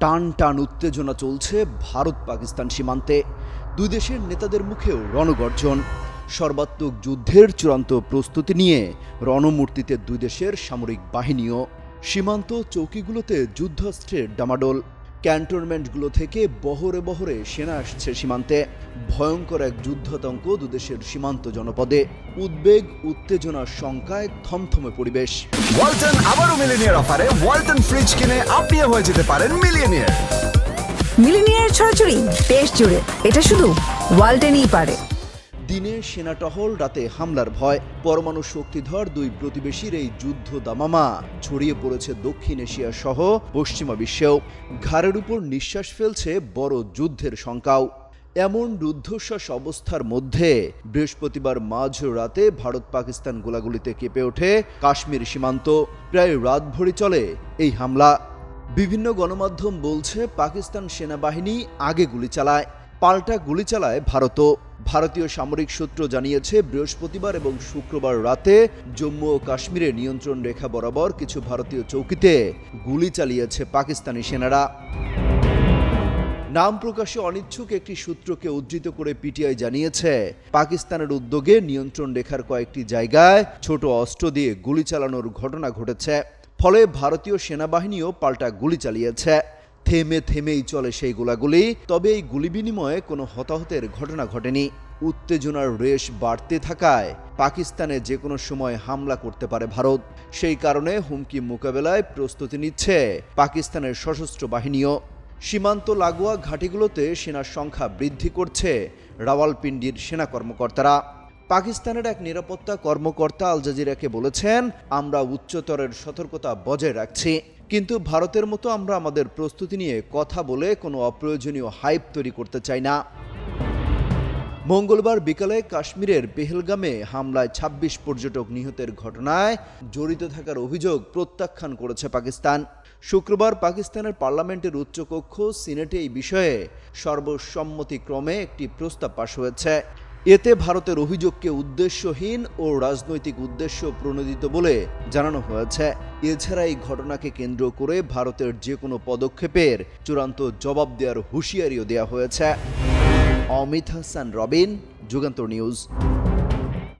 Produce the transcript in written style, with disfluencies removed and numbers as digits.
টান টান উত্তেজনা চলছে ভারত পাকিস্তান সীমান্তে। দুই দেশের নেতাদের মুখেও রণগর্জন। সর্বাত্মক যুদ্ধের চূড়ান্ত প্রস্তুতি নিয়ে রণমূর্তিতে দুই দেশের সামরিক বাহিনীও। সীমান্ত চৌকিগুলোতে যুদ্ধাস্ত্রের ডামাডোল। ক্যান্টনমেন্টগুলো থেকে বহরে বহরে সেনা আসছে সীমান্তে। ভয়ঙ্কর এক যুদ্ধাতঙ্ক দুদেশের সীমান্ত জনপদে। উদ্বেগ, উত্তেজনার শঙ্কায় থমথমে পরিবেশ। ওয়ালটন আবারও মিলিনিয়ার অফারে ওয়ালটন ফ্রিজ কিনে আপনিও হয়ে যেতে পারেন মিলিয়নিয়ার। মিলিনিয়ার ছড়াছড়ি দেশ জুড়ে, এটা শুধু ওয়ালটেনই পারে। দিনে সেনা টহল, রাতে হামলার ভয়। পরমাণু শক্তিধর দুই প্রতিবেশীর এই যুদ্ধ দামামা ছড়িয়ে পড়েছে দক্ষিণ এশিয়া সহ পশ্চিমা বিশ্বেও। ঘাড়ের উপর নিঃশ্বাস ফেলছে বড় যুদ্ধের শঙ্কাও। এমন রুদ্ধশ্বাস অবস্থার মধ্যে বৃহস্পতিবার মাঝরাতে ভারত পাকিস্তান গোলাগুলিতে কেঁপে ওঠে কাশ্মীর সীমান্ত। প্রায় রাতভরি চলে এই হামলা। বিভিন্ন গণমাধ্যম বলছে পাকিস্তান সেনাবাহিনী আগে গুলি চালায়, পাল্টা গুলি চালায় ভারতও। ভারতীয় সামরিক সূত্র জানিয়েছে বৃহস্পতিবার এবং শুক্রবার রাতে জম্মু ও কাশ্মীরে নিয়ন্ত্রণ রেখা বরাবর কিছু ভারতীয় চৌকিতে গুলি চালিয়েছে পাকিস্তানি সেনারা। নাম প্রকাশে অনিচ্ছুক একটি সূত্রকে উদ্ধৃত করে পিটিআই জানিয়েছে, পাকিস্তানের উদ্যোগে নিয়ন্ত্রণ রেখার কয়েকটি জায়গায় ছোট অস্ত্র দিয়ে গুলি চালানোর ঘটনা ঘটেছে। ফলে ভারতীয় সেনাবাহিনীও পাল্টা গুলি চালিয়েছে। থেমে থেমেই চলে সেই গোলাগুলি, তবে এই গুলি বিনিময়ে কোনো হতাহতের ঘটনা ঘটেনি। উত্তেজনার রেশ বাড়তে থাকায় পাকিস্তানে যে কোনো সময় হামলা করতে পারে ভারত। সেই কারণে হুমকি মোকাবেলায় প্রস্তুতি নিচ্ছে পাকিস্তানের সশস্ত্র বাহিনীও। সীমান্ত লাগোয়া ঘাঁটিগুলোতে সেনার সংখ্যা বৃদ্ধি করছে রাওয়ালপিন্ডির সেনা কর্মকর্তারা। পাকিস্তানের এক নিরাপত্তা কর্মকর্তা আল জাজিরাকে বলেছেন, আমরা উচ্চতরের সতর্কতা বজায় রাখছি, কিন্তু ভারতের মতো আমরা আমাদের প্রস্তুতি নিয়ে কথা বলে কোনো অপ্রয়োজনীয় হাইপ তৈরি করতে চাই না। মঙ্গলবার বিকালে কাশ্মীরের পেহেলগামে হামলায় ২৬ পর্যটক নিহতের ঘটনায় জড়িত থাকার অভিযোগ প্রত্যাখ্যান করেছে পাকিস্তান। শুক্রবার পাকিস্তানের পার্লামেন্টের উচ্চকক্ষ সিনেটে এই বিষয়ে সর্বসম্মতিক্রমে একটি প্রস্তাব পাশ হয়েছে। এতে ভারতের অভিযোগকে উদ্দেশ্যহীন ও রাজনৈতিক উদ্দেশ্য প্রণোদিত বলে জানানো হয়েছে। এছাড়া এই ঘটনাকে কেন্দ্র করে ভারতের যে কোনো পদক্ষেপের চূড়ান্ত জবাব দেওয়ার হুঁশিয়ারিও দেওয়া হয়েছে। অমিত হাসান রবিন, যুগান্তর নিউজ।